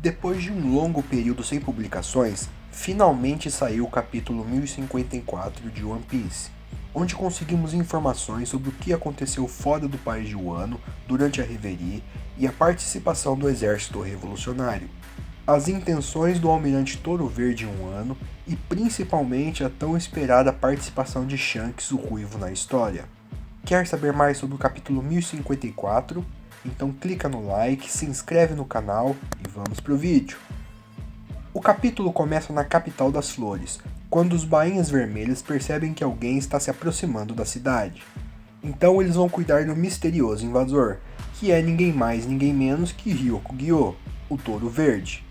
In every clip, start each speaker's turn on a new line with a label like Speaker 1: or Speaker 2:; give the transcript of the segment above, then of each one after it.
Speaker 1: Depois de um longo período sem publicações, finalmente saiu o capítulo 1054 de One Piece, onde conseguimos informações sobre o que aconteceu fora do país de Wano durante a Reverie e a participação do exército revolucionário, as intenções do almirante Touro Verde em Wano e principalmente a tão esperada participação de Shanks o Ruivo na história. Quer saber mais sobre o capítulo 1054? Então clica no like, se inscreve no canal e vamos pro vídeo. O capítulo começa na capital das flores, quando os bainhas vermelhas percebem que alguém está se aproximando da cidade. Então eles vão cuidar do misterioso invasor, que é ninguém mais ninguém menos que Ryokugyo, o Touro Verde.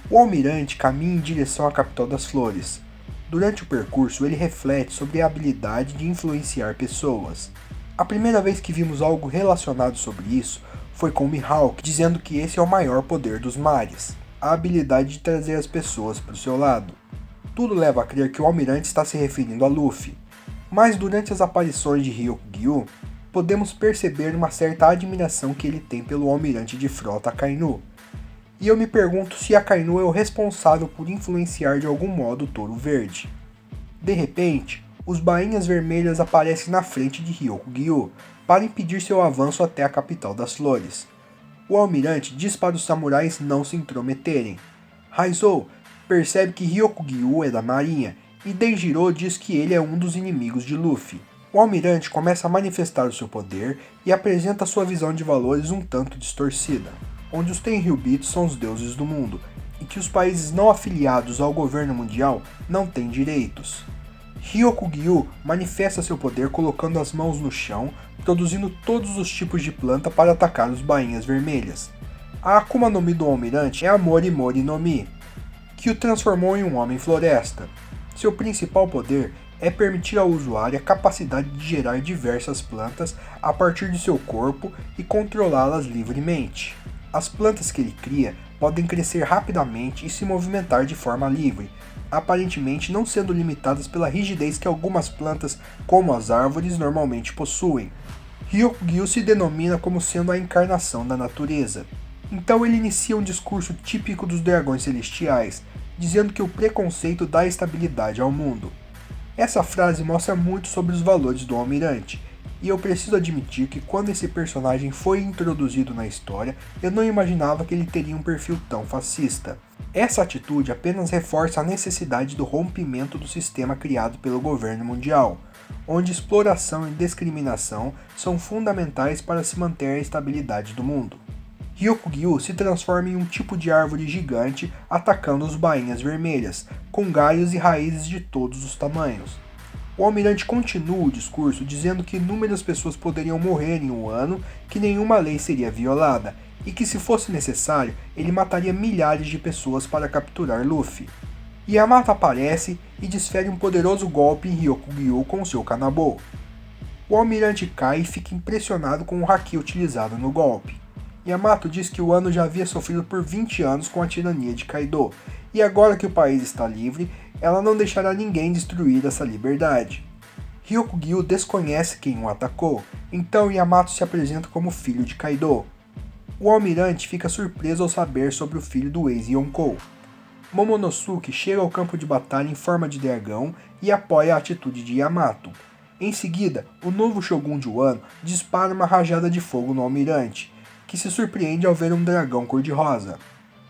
Speaker 1: O almirante caminha em direção à capital das flores. Durante o percurso ele reflete sobre a habilidade de influenciar pessoas. A primeira vez que vimos algo relacionado sobre isso foi com Mihawk, dizendo que esse é o maior poder dos mares, a habilidade de trazer as pessoas para o seu lado. Tudo leva a crer que o almirante está se referindo a Luffy, mas durante as aparições de Ryokugyo, podemos perceber uma certa admiração que ele tem pelo almirante de frota Akainu. E eu me pergunto se Akainu é o responsável por influenciar de algum modo o Touro Verde. De repente, os bainhas vermelhas aparecem na frente de Ryokugyo para impedir seu avanço até a capital das flores. O almirante diz para os samurais não se intrometerem. Raizou percebe que Ryokugyo é da marinha e Denjiro diz que ele é um dos inimigos de Luffy. O almirante começa a manifestar o seu poder e apresenta sua visão de valores um tanto distorcida, onde os Tenryubitos são os deuses do mundo e que os países não afiliados ao governo mundial não têm direitos. Ryokugyo manifesta seu poder colocando as mãos no chão, produzindo todos os tipos de planta para atacar os bainhas vermelhas. A Akuma no Mi do almirante é a Mori Mori no Mi, que o transformou em um homem floresta. Seu principal poder é permitir ao usuário a capacidade de gerar diversas plantas a partir de seu corpo e controlá-las livremente. As plantas que ele cria podem crescer rapidamente e se movimentar de forma livre, aparentemente não sendo limitadas pela rigidez que algumas plantas, como as árvores, normalmente possuem. Ryokugyo se denomina como sendo a encarnação da natureza. Então ele inicia um discurso típico dos dragões celestiais, dizendo que o preconceito dá estabilidade ao mundo. Essa frase mostra muito sobre os valores do almirante, e eu preciso admitir que quando esse personagem foi introduzido na história, eu não imaginava que ele teria um perfil tão fascista. Essa atitude apenas reforça a necessidade do rompimento do sistema criado pelo governo mundial, onde exploração e discriminação são fundamentais para se manter a estabilidade do mundo. Ryokugyo se transforma em um tipo de árvore gigante atacando os bainhas vermelhas, com galhos e raízes de todos os tamanhos. O almirante continua o discurso dizendo que inúmeras pessoas poderiam morrer em um ano, que nenhuma lei seria violada, e que se fosse necessário, ele mataria milhares de pessoas para capturar Luffy. Yamato aparece e desfere um poderoso golpe em Ryokugyo com seu Kanabo. O almirante cai e fica impressionado com o haki utilizado no golpe. Yamato diz que o Wano já havia sofrido por 20 anos com a tirania de Kaido, e agora que o país está livre, ela não deixará ninguém destruir essa liberdade. Ryokugyo desconhece quem o atacou, então Yamato se apresenta como filho de Kaido. O almirante fica surpreso ao saber sobre o filho do ex-Yonkou. Momonosuke chega ao campo de batalha em forma de dragão e apoia a atitude de Yamato. Em seguida, o novo Shogun de Wano dispara uma rajada de fogo no almirante, que se surpreende ao ver um dragão cor-de-rosa.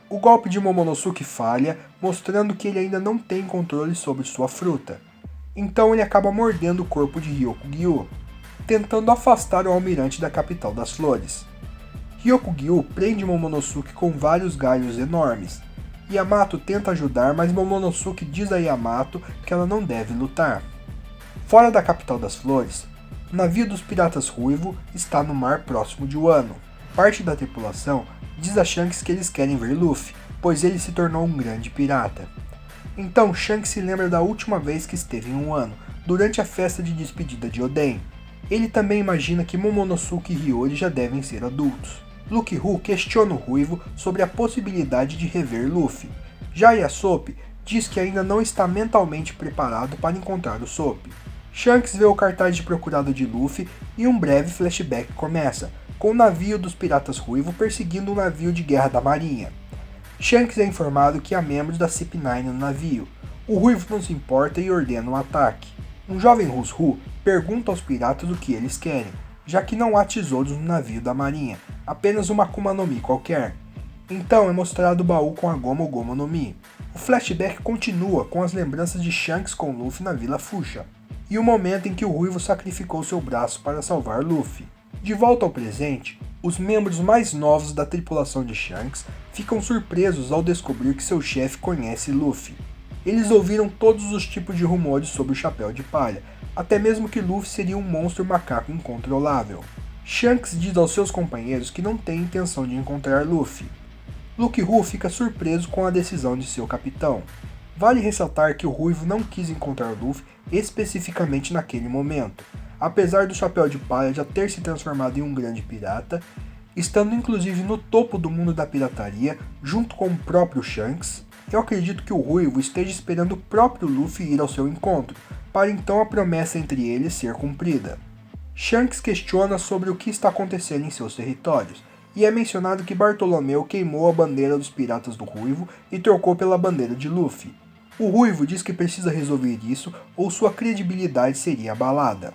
Speaker 1: O golpe de Momonosuke falha, mostrando que ele ainda não tem controle sobre sua fruta. Então ele acaba mordendo o corpo de Ryokugyo, tentando afastar o almirante da capital das flores. Ryokugyo prende Momonosuke com vários galhos enormes. Yamato tenta ajudar, mas Momonosuke diz a Yamato que ela não deve lutar. Fora da capital das flores, o navio dos piratas Ruivo está no mar próximo de Wano. Parte da tripulação diz a Shanks que eles querem ver Luffy, pois ele se tornou um grande pirata. Então Shanks se lembra da última vez que esteve em Wano, durante a festa de despedida de Oden. Ele também imagina que Momonosuke e Hiyori já devem ser adultos. Luke Hu questiona o Ruivo sobre a possibilidade de rever Luffy. Já Yasopp diz que ainda não está mentalmente preparado para encontrar o Soap. Shanks vê o cartaz de procurado de Luffy e um breve flashback começa, com o navio dos piratas Ruivo perseguindo um navio de guerra da marinha. Shanks é informado que há membros da CP9 no navio. O Ruivo não se importa e ordena um ataque. Um jovem Rusru pergunta aos piratas o que eles querem, já que não há tesouros no navio da marinha, apenas uma Akuma no Mi qualquer. Então é mostrado o baú com a Gomu Gomu no Mi. O flashback continua com as lembranças de Shanks com Luffy na Vila Fuchsia, e o momento em que o Ruivo sacrificou seu braço para salvar Luffy. De volta ao presente, os membros mais novos da tripulação de Shanks ficam surpresos ao descobrir que seu chefe conhece Luffy. Eles ouviram todos os tipos de rumores sobre o Chapéu de Palha, até mesmo que Luffy seria um monstro macaco incontrolável. Shanks diz aos seus companheiros que não tem intenção de encontrar Luffy. Luke Hu fica surpreso com a decisão de seu capitão. Vale ressaltar que o Ruivo não quis encontrar Luffy especificamente naquele momento, apesar do Chapéu de Palha já ter se transformado em um grande pirata, estando inclusive no topo do mundo da pirataria, junto com o próprio Shanks. Eu acredito que o Ruivo esteja esperando o próprio Luffy ir ao seu encontro, para então a promessa entre eles ser cumprida. Shanks questiona sobre o que está acontecendo em seus territórios, e é mencionado que Bartolomeu queimou a bandeira dos piratas do Ruivo e trocou pela bandeira de Luffy. O Ruivo diz que precisa resolver isso ou sua credibilidade seria abalada.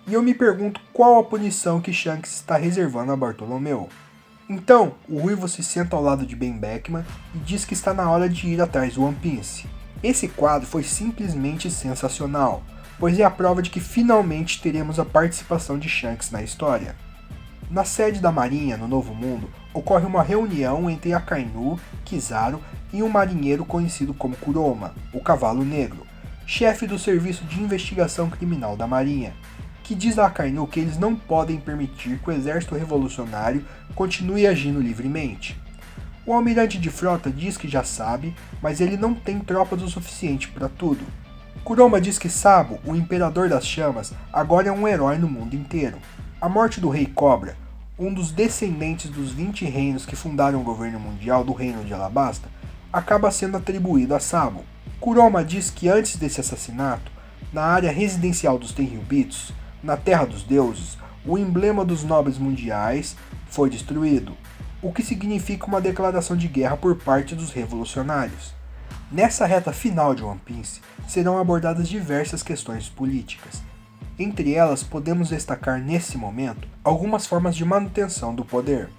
Speaker 1: E eu me pergunto qual a punição que Shanks está reservando a Bartolomeu. Então, o Ruivo se senta ao lado de Ben Beckman e diz que está na hora de ir atrás do One Piece. Esse quadro foi simplesmente sensacional, pois é a prova de que finalmente teremos a participação de Shanks na história. Na sede da Marinha, no Novo Mundo, ocorre uma reunião entre Akainu, Kizaru e um marinheiro conhecido como Kuroma, o Cavalo Negro, chefe do Serviço de Investigação Criminal da Marinha, que diz a Akainu que eles não podem permitir que o exército revolucionário continue agindo livremente. O almirante de frota diz que já sabe, mas ele não tem tropas o suficiente para tudo. Kuroma diz que Sabo, o Imperador das Chamas, agora é um herói no mundo inteiro. A morte do Rei Cobra, um dos descendentes dos 20 reinos que fundaram o governo mundial do Reino de Alabasta, acaba sendo atribuído a Sabo. Kuroma diz que antes desse assassinato, na área residencial dos Tenryubitos, na Terra dos Deuses, o emblema dos nobres mundiais foi destruído, o que significa uma declaração de guerra por parte dos revolucionários. Nessa reta final de One Piece, serão abordadas diversas questões políticas. Entre elas, podemos destacar nesse momento algumas formas de manutenção do poder.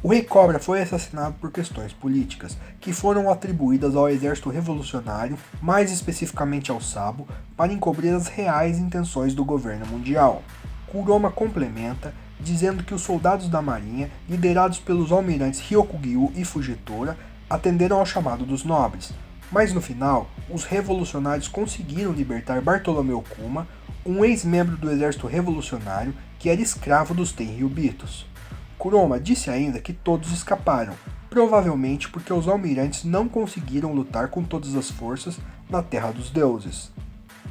Speaker 1: O Rei Cobra foi assassinado por questões políticas, que foram atribuídas ao exército revolucionário, mais especificamente ao Sabo, para encobrir as reais intenções do governo mundial. Kuroma complementa, dizendo que os soldados da marinha, liderados pelos almirantes Ryokugyu e Fujitora, atenderam ao chamado dos nobres, mas no final, os revolucionários conseguiram libertar Bartolomeu Kuma, um ex-membro do exército revolucionário que era escravo dos Tenryubitos. Kuroma disse ainda que todos escaparam, provavelmente porque os almirantes não conseguiram lutar com todas as forças na Terra dos Deuses.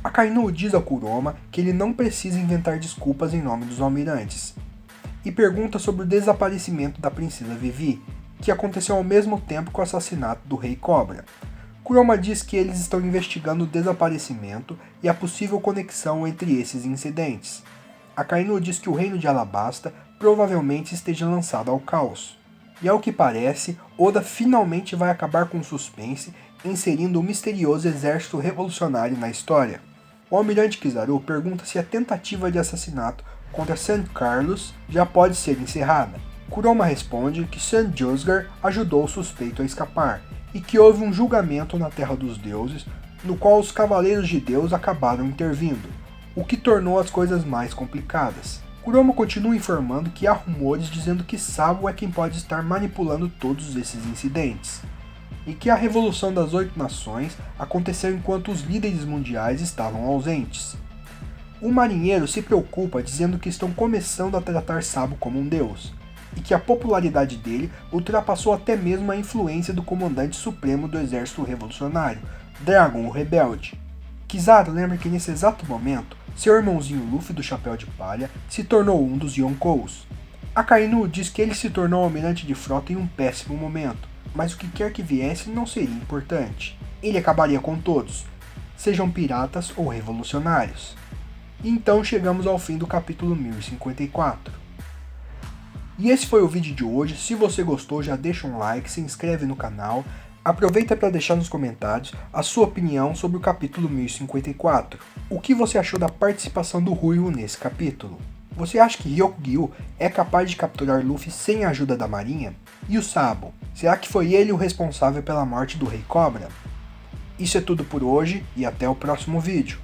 Speaker 1: Akainu diz a Kuroma que ele não precisa inventar desculpas em nome dos almirantes, e pergunta sobre o desaparecimento da princesa Vivi, que aconteceu ao mesmo tempo que o assassinato do Rei Cobra. Kuroma diz que eles estão investigando o desaparecimento e a possível conexão entre esses incidentes. Akainu diz que o reino de Alabasta provavelmente esteja lançado ao caos. E ao que parece, Oda finalmente vai acabar com o suspense, inserindo o misterioso exército revolucionário na história. O almirante Kizaru pergunta se a tentativa de assassinato contra San Carlos já pode ser encerrada. Kuroma responde que San Josgar ajudou o suspeito a escapar, e que houve um julgamento na Terra dos Deuses, no qual os Cavaleiros de Deus acabaram intervindo, o que tornou as coisas mais complicadas. Kuroma continua informando que há rumores dizendo que Sabo é quem pode estar manipulando todos esses incidentes, e que a Revolução das 8 Nações aconteceu enquanto os líderes mundiais estavam ausentes. O marinheiro se preocupa dizendo que estão começando a tratar Sabo como um deus, e que a popularidade dele ultrapassou até mesmo a influência do comandante supremo do exército revolucionário, Dragon o Rebelde. Kizaru lembra que nesse exato momento, seu irmãozinho Luffy do Chapéu de Palha se tornou um dos Yonkous. Akainu diz que ele se tornou almirante de frota em um péssimo momento, mas o que quer que viesse não seria importante. Ele acabaria com todos, sejam piratas ou revolucionários. E então chegamos ao fim do capítulo 1054. E esse foi o vídeo de hoje. Se você gostou, já deixa um like, se inscreve no canal. Aproveita para deixar nos comentários a sua opinião sobre o capítulo 1054. O que você achou da participação do Ruivo nesse capítulo? Você acha que Ryokugyu é capaz de capturar Luffy sem a ajuda da marinha? E o Sabo? Será que foi ele o responsável pela morte do Rei Cobra? Isso é tudo por hoje e até o próximo vídeo.